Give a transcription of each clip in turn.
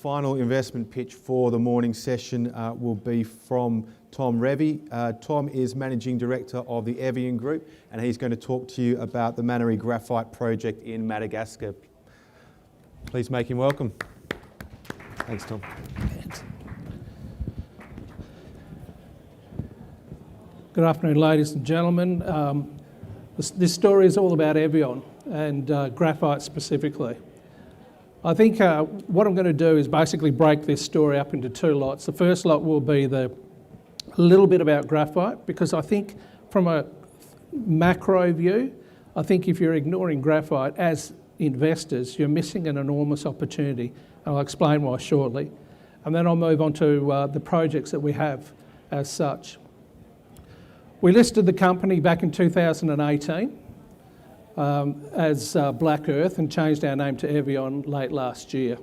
final investment pitch for the morning session will be from Tom Revy. Tom is Managing Director of the Evion Group, and he's going to talk to you about the Maneri Graphite project in Madagascar. Please make him welcome. Thanks, Tom. Good afternoon, ladies and gentlemen. This story is all about Evion and graphite specifically. I think what I'm going to do is basically break this story up into two lots. The first lot will be a little bit about graphite, because I think from a macro view, I think if you're ignoring graphite as investors, you're missing an enormous opportunity. And I'll explain why shortly. And then I'll move on to the projects that we have as such. We listed the company back in 2018 as Black Earth and changed our name to Evion late last year.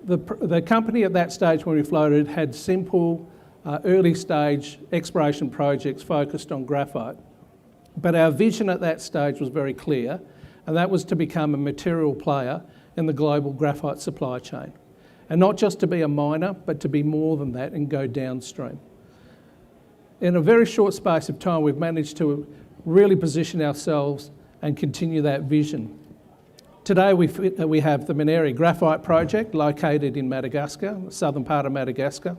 The company at that stage when we floated had simple early stage exploration projects focused on graphite. But our vision at that stage was very clear, and that was to become a material player in the global graphite supply chain. And not just to be a miner, but to be more than that and go downstream. In a very short space of time, we've managed to really position ourselves and continue that vision. Today we have the Maneri Graphite project located in Madagascar, the southern part of Madagascar.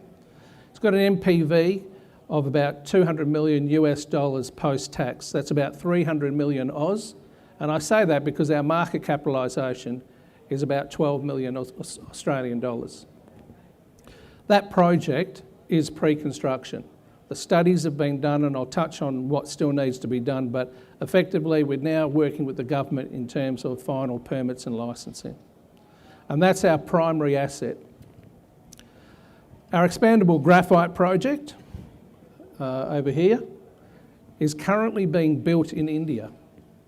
It's got an NPV of about 200 million US dollars post-tax. That's about 300 million Oz. And I say that because our market capitalisation is about 12 million Australian dollars. That project is pre-construction. The studies have been done, and I'll touch on what still needs to be done, but effectively we're now working with the government in terms of final permits and licensing. And that's our primary asset. Our expandable graphite project over here is currently being built in India.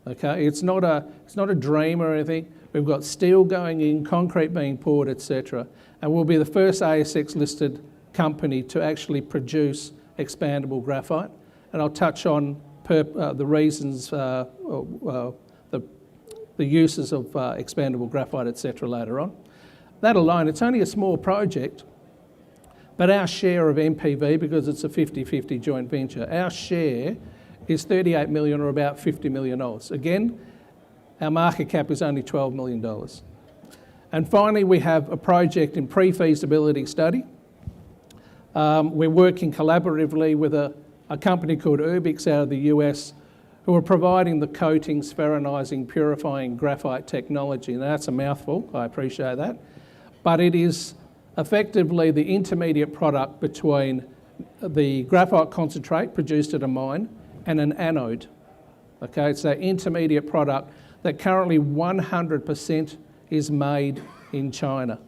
Okay, it's not a dream or anything. We've got steel going in, concrete being poured, etc. And we'll be the first ASX listed company to actually produce expandable graphite, and I'll touch on the reasons, the uses of expandable graphite, etc. later on. That alone, it's only a small project, but our share of NPV, because it's a 50-50 joint venture, our share is 38 million, or about 50 million Oz. Again, our market cap is only $12 million. And finally, we have a project in pre-feasibility study. We're working collaboratively with a company called Urbix out of the US, who are providing the coating, spheronizing, purifying graphite technology. Now that's a mouthful, I appreciate that. But it is effectively the intermediate product between the graphite concentrate produced at a mine and an anode. Okay, it's that intermediate product that currently 100% is made in China.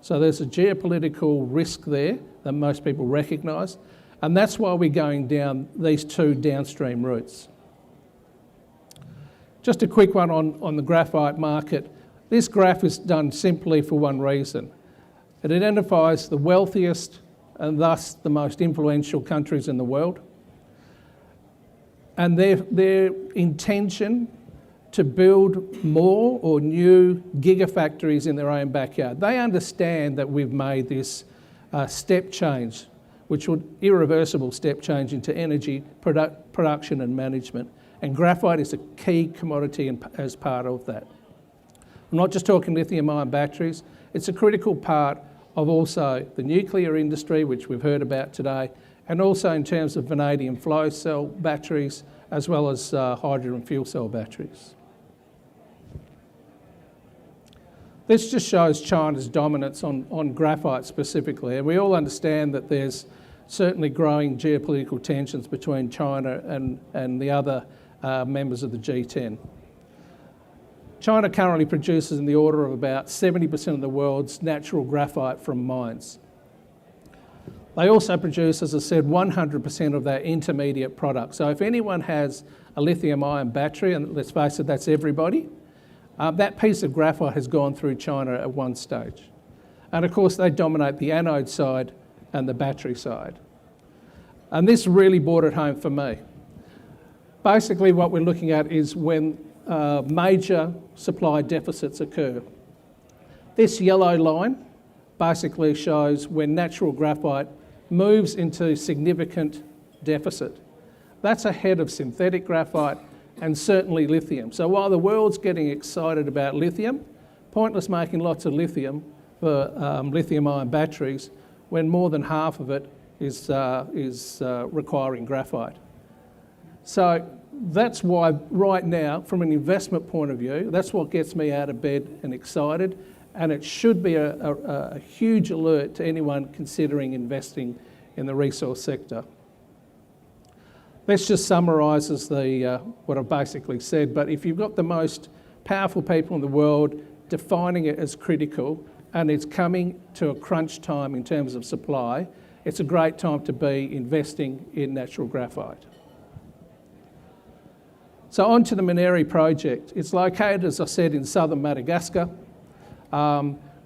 So there's a geopolitical risk there that most people recognise, and that's why we're going down these two downstream routes. Just a quick one on the graphite market. This graph is done simply for one reason. It identifies the wealthiest and thus the most influential countries in the world, and their intention to build more or new gigafactories in their own backyard. They understand that we've made this step change, which would irreversible step change into energy production and management. And graphite is a key commodity as part of that. I'm not just talking lithium-ion batteries. It's a critical part of also the nuclear industry, which we've heard about today, and also in terms of vanadium flow cell batteries, as well as hydrogen fuel cell batteries. This just shows China's dominance on graphite specifically, and we all understand that there's certainly growing geopolitical tensions between China and the other members of the G10. China currently produces in the order of about 70% of the world's natural graphite from mines. They also produce, as I said, 100% of their intermediate product. So if anyone has a lithium-ion battery, and let's face it, that's everybody, that piece of graphite has gone through China at one stage. And of course, they dominate the anode side and the battery side. And this really brought it home for me. Basically, what we're looking at is when major supply deficits occur. This yellow line basically shows when natural graphite moves into significant deficit. That's ahead of synthetic graphite and certainly lithium. So while the world's getting excited about lithium, pointless making lots of lithium for lithium-ion batteries when more than half of it is requiring graphite. So that's why right now, from an investment point of view, that's what gets me out of bed and excited, and it should be a huge alert to anyone considering investing in the resource sector. This just summarises what I've basically said, but if you've got the most powerful people in the world defining it as critical and it's coming to a crunch time in terms of supply, it's a great time to be investing in natural graphite. So on to the Maneri project. It's located, as I said, in southern Madagascar.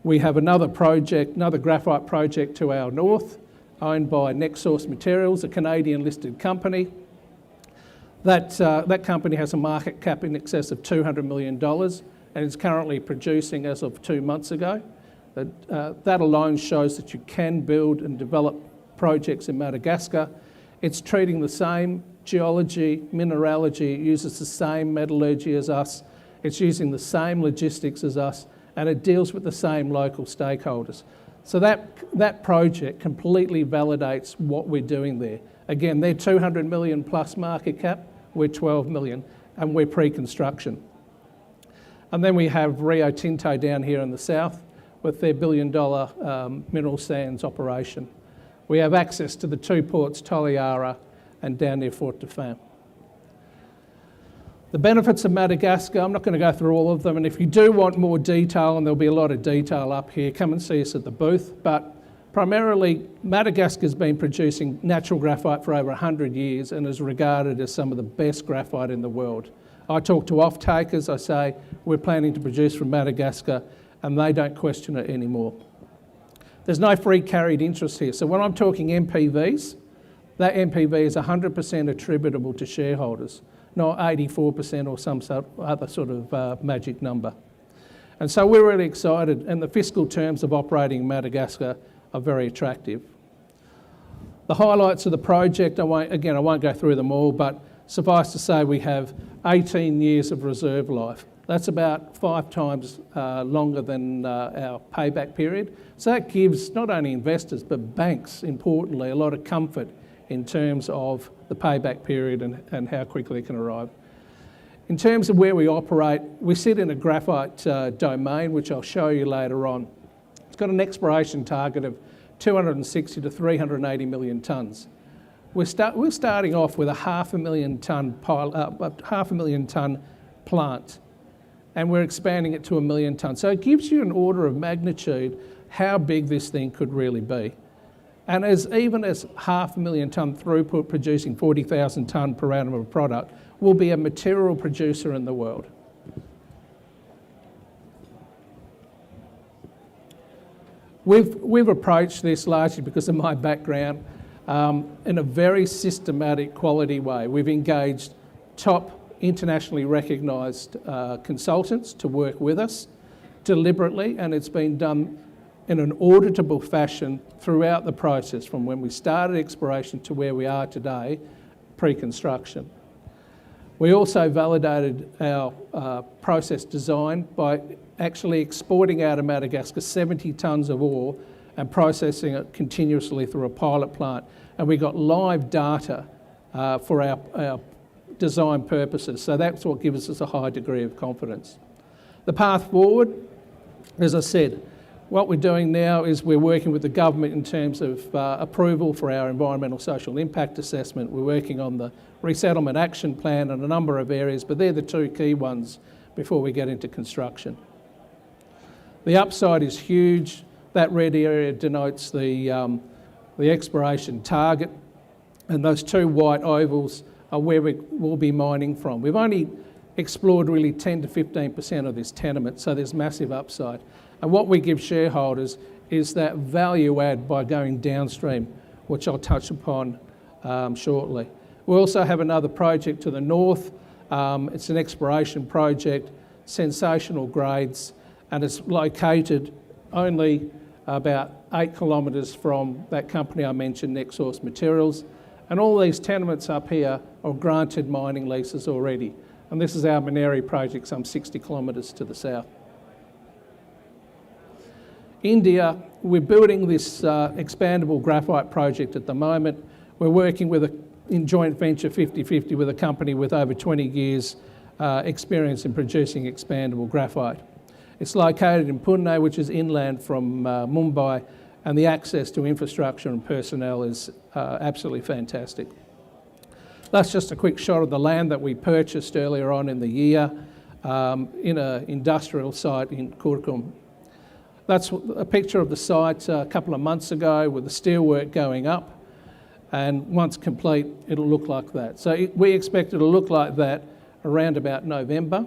We have another project, another graphite project to our north, owned by NextSource Materials, a Canadian listed company. That company has a market cap in excess of $200 million and is currently producing as of 2 months ago. That alone shows that you can build and develop projects in Madagascar. It's treating the same geology, mineralogy, it uses the same metallurgy as us, it's using the same logistics as us, and it deals with the same local stakeholders. So that project completely validates what we're doing there. Again, they're 200 million plus market cap, we're 12 million, and we're pre-construction. And then we have Rio Tinto down here in the south with their $1 billion mineral sands operation. We have access to the 2 ports, Toliara and down near Fort Dauphin. The benefits of Madagascar, I'm not going to go through all of them, and if you do want more detail, and there'll be a lot of detail up here, come and see us at the booth. But primarily, Madagascar's been producing natural graphite for over 100 years and is regarded as some of the best graphite in the world. I talk to off-takers, I say, we're planning to produce from Madagascar, and they don't question it anymore. There's no free carried interest here. So when I'm talking MPVs, that MPV is 100% attributable to shareholders, not 84% or some other sort of magic number. And so we're really excited, and the fiscal terms of operating in Madagascar are very attractive. The highlights of the project, I won't go through them all, but suffice to say we have 18 years of reserve life. That's about 5 times longer than our payback period. So that gives not only investors but banks, importantly, a lot of comfort in terms of the payback period and how quickly it can arrive. In terms of where we operate, we sit in a graphite domain, which I'll show you later on. It's got an exploration target of 260 to 380 million tonnes. We're starting off with a 500,000 tonne plant, and we're expanding it to 1 million tonnes. So it gives you an order of magnitude how big this thing could really be. And even as 500,000 tonne throughput producing 40,000 tonne per annum of product, will be a material producer in the world. We've approached this largely because of my background in a very systematic, quality way. We've engaged top internationally recognised consultants to work with us deliberately, and it's been done in an auditable fashion throughout the process, from when we started exploration to where we are today, pre-construction. We also validated our process design by actually exporting out of Madagascar 70 tonnes of ore and processing it continuously through a pilot plant. And we got live data for our design purposes. So that's what gives us a high degree of confidence. The path forward, as I said, what we're doing now is we're working with the government in terms of approval for our environmental social impact assessment. We're working on the resettlement action plan in a number of areas, but they're the 2 key ones before we get into construction. The upside is huge. That red area denotes the exploration target, and those 2 white ovals are where we will be mining from. We've only explored really 10 to 15% of this tenement, so there's massive upside. And what we give shareholders is that value add by going downstream, which I'll touch upon shortly. We also have another project to the north. It's an exploration project, sensational grades, and it's located only about 8 kilometres from that company I mentioned, Next Source Materials. And all these tenements up here are granted mining leases already. And this is our Maneri project, some 60 kilometres to the south. India, we're building this expandable graphite project at the moment. We're working in joint venture 50-50 with a company with over 20 years experience in producing expandable graphite. It's located in Pune, which is inland from Mumbai, and the access to infrastructure and personnel is absolutely fantastic. That's just a quick shot of the land that we purchased earlier on in the year in an industrial site in Kurkum. That's a picture of the site a couple of months ago with the steelwork going up, and once complete, it'll look like that. So we expect it'll look like that around about November,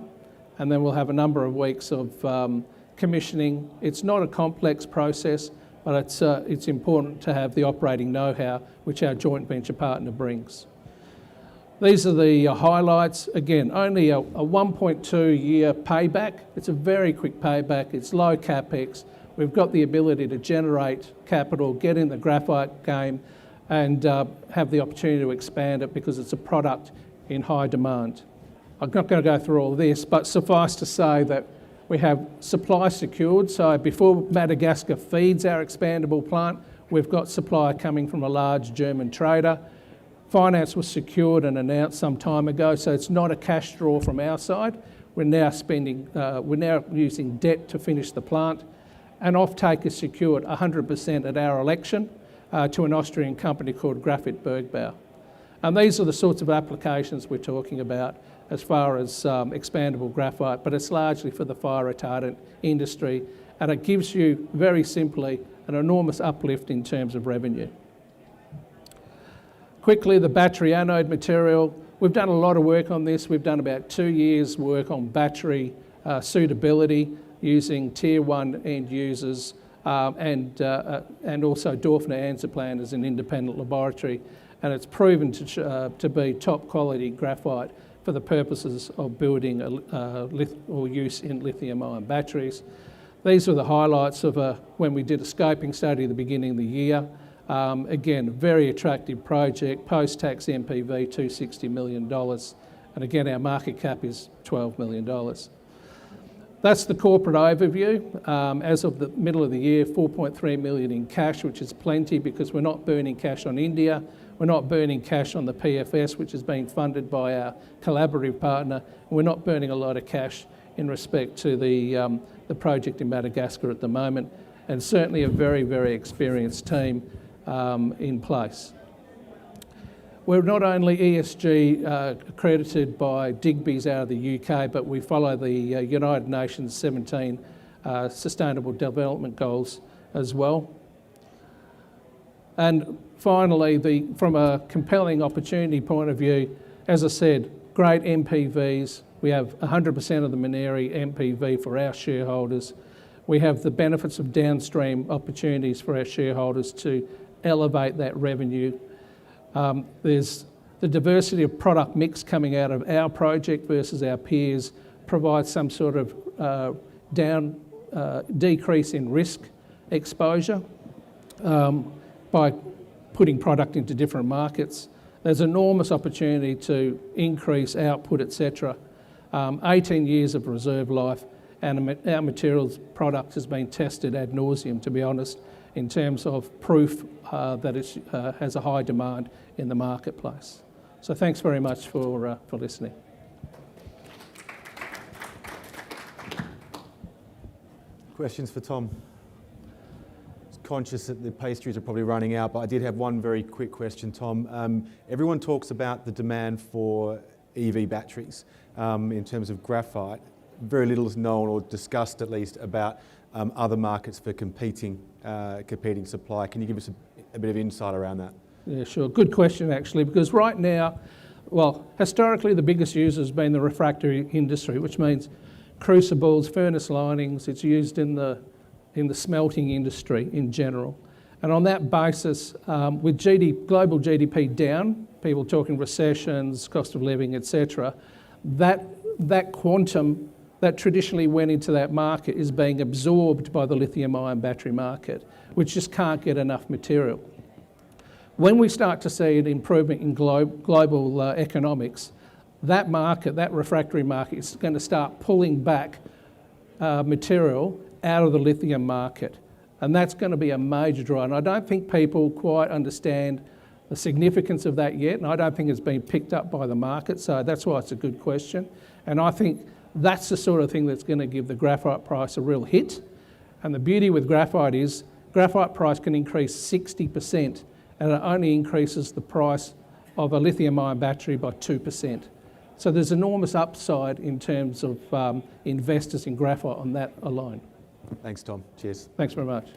and then we'll have a number of weeks of commissioning. It's not a complex process, but it's important to have the operating know-how, which our joint venture partner brings. These are the highlights. Again, only a 1.2 year payback. It's a very quick payback. It's low capex. We've got the ability to generate capital, get in the graphite game, and have the opportunity to expand it because it's a product in high demand. I'm not going to go through all this, but suffice to say that we have supply secured. So before Madagascar feeds our expandable plant, we've got supply coming from a large German trader. Finance was secured and announced some time ago, so it's not a cash draw from our side. We're now using debt to finish the plant. And offtake is secured 100% at our election to an Austrian company called Graphit Bergbau. And these are the sorts of applications we're talking about as far as expandable graphite, but it's largely for the fire retardant industry, and it gives you, very simply, an enormous uplift in terms of revenue. Quickly, the battery anode material. We've done a lot of work on this. We've done about 2 years' work on battery suitability using tier 1 end users and also Dorfner Anzaplan as an independent laboratory, and it's proven to be top quality graphite for the purposes of building or use in lithium-ion batteries. These were the highlights of when we did a scoping study at the beginning of the year. Again, very attractive project, post-tax NPV $260 million, and again our market cap is $12 million. That's the corporate overview. As of the middle of the year, 4.3 million in cash, which is plenty because we're not burning cash on India, we're not burning cash on the PFS, which is being funded by our collaborative partner, and we're not burning a lot of cash in respect to the project in Madagascar at the moment, and certainly a very, very experienced team in place. We're not only ESG accredited by Digby's out of the UK, but we follow the United Nations 17 Sustainable Development Goals as well. And finally, from a compelling opportunity point of view, as I said, great MPVs. We have 100% of the Maneri MPV for our shareholders. We have the benefits of downstream opportunities for our shareholders to elevate that revenue. There's the diversity of product mix coming out of our project versus our peers provides some sort of decrease in risk exposure by putting product into different markets. There's enormous opportunity to increase output, etc. 18 years of reserve life, and our materials product has been tested ad nauseum, to be honest, in terms of proof that it has a high demand in the marketplace. So thanks very much for listening. Questions for Tom? Conscious that the pastries are probably running out, but I did have one very quick question, Tom. Everyone talks about the demand for EV batteries in terms of graphite. Very little is known or discussed, at least, about other markets for competing supply. Can you give us a bit of insight around that? Yeah, sure. Good question, actually, because right now, well, historically the biggest user has been the refractory industry, which means crucibles, furnace linings. It's used in the smelting industry in general. And on that basis, with global GDP down, people talking recessions, cost of living, etc., that that traditionally went into that market is being absorbed by the lithium-ion battery market, which just can't get enough material. When we start to see an improvement in global economics, that market, that refractory market, is going to start pulling back material out of the lithium market. And that's going to be a major driver. And I don't think people quite understand the significance of that yet, and I don't think it's been picked up by the market, so that's why it's a good question. And I think that's the sort of thing that's going to give the graphite price a real hit. And the beauty with graphite is graphite price can increase 60%, and it only increases the price of a lithium-ion battery by 2%. So there's enormous upside in terms of investors in graphite on that alone. Thanks, Tom. Cheers. Thanks very much.